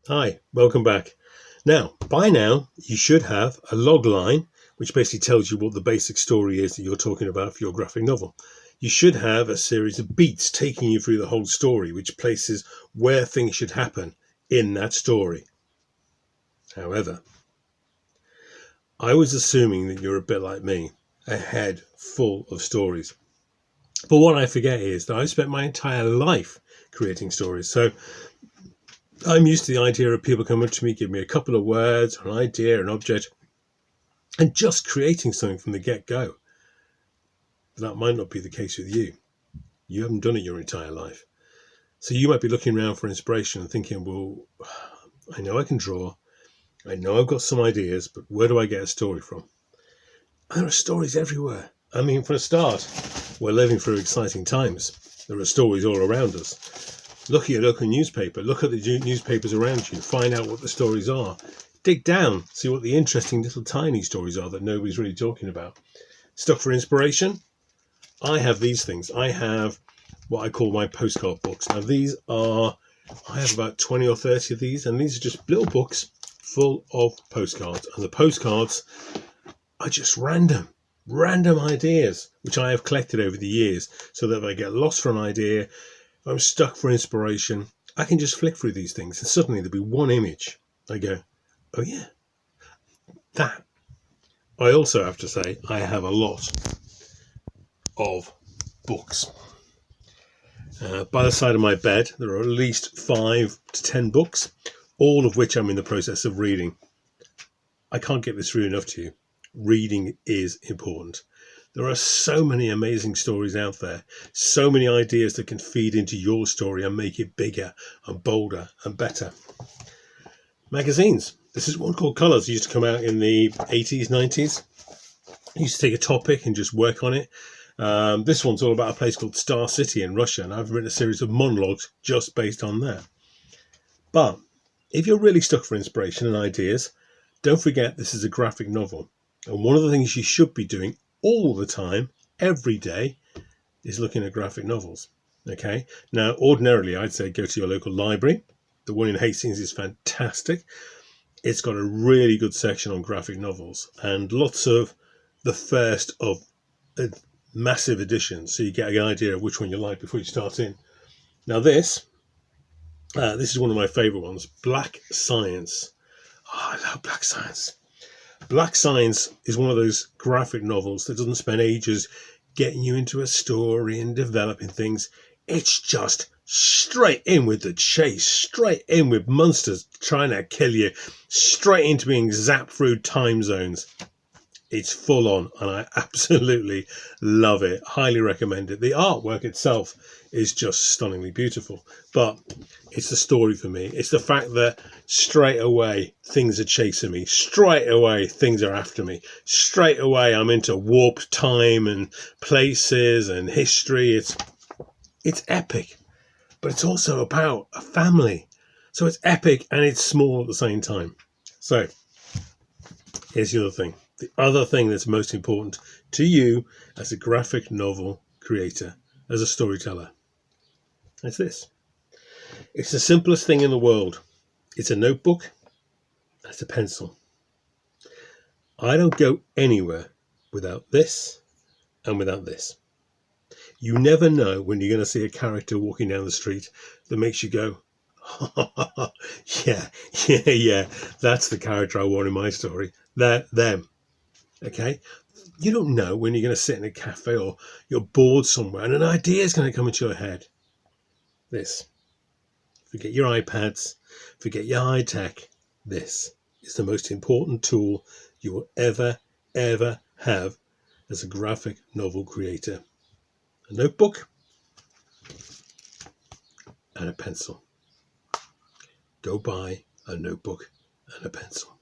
Hi, welcome back. Now, by now, you should have a log line, which basically tells you what the basic story is that you're talking about for your graphic novel. You should have a series of beats taking you through the whole story, which places where things should happen in that story. However, I was assuming that you're a bit like me, a head full of stories. But what I forget is that I spent my entire life creating stories. So I'm used to the idea of people coming to me, give me a couple of words, an idea, an object, and just creating something from the get-go. But that might not be the case with you. You haven't done it your entire life. So you might be looking around for inspiration and thinking, well, I know I can draw. I know I've got some ideas, but where do I get a story from? And there are stories everywhere. I mean, for a start, we're living through exciting times. There are stories all around us. Look at your local newspaper. Look at the newspapers around you. Find out what the stories are. Dig down. See what the interesting little tiny stories are that nobody's really talking about. Stuck for inspiration? I have these things. I have what I call my postcard books. Now I have about 20 or 30 of these, and these are just little books full of postcards. And the postcards are just random ideas, which I have collected over the years, so that if I get lost for an idea, if I'm stuck for inspiration, I can just flick through these things, and suddenly there'll be one image. I go, oh yeah, that. I also have to say, I have a lot of books. By the side of my bed, there are at least 5 to 10 books, all of which I'm in the process of reading. I can't get this through enough to you. Reading is important. There are so many amazing stories out there, so many ideas that can feed into your story and make it bigger and bolder and better. Magazines. This is one called Colours. It used to come out in the 80s, 90s. I used to take a topic and just work on it. This one's all about a place called Star City in Russia, and I've written a series of monologues just based on that. But if you're really stuck for inspiration and ideas, don't forget this is a graphic novel. And one of the things you should be doing all the time, every day, is looking at graphic novels. Okay. Now, ordinarily, I'd say go to your local library. The one in Hastings is fantastic. It's got a really good section on graphic novels and lots of the first of massive editions, so you get an idea of which one you like before you start in. Now, this is one of my favourite ones, Black Science. Oh, I love Black Science. Black Science is one of those graphic novels that doesn't spend ages getting you into a story and developing things. It's just straight in with the chase, straight in with monsters trying to kill you, straight into being zapped through time zones. It's full on, and I absolutely love it. Highly recommend it. The artwork itself is just stunningly beautiful, but it's the story for me. It's the fact that straight away things are chasing me. Straight away things are after me. Straight away I'm into warped time and places and history. It's epic, but it's also about a family. So it's epic and it's small at the same time. So here's the other thing. The other thing that's most important to you as a graphic novel creator, as a storyteller, is this. It's the simplest thing in the world. It's a notebook, and it's a pencil. I don't go anywhere without this and without this. You never know when you're going to see a character walking down the street that makes you go, yeah, that's the character I want in my story. Them. Okay, you don't know when you're going to sit in a cafe or you're bored somewhere and an idea is going to come into your head. This. Forget your iPads. Forget your high tech. This is the most important tool you will ever have as a graphic novel creator. A notebook and a pencil. Go buy a notebook and a pencil.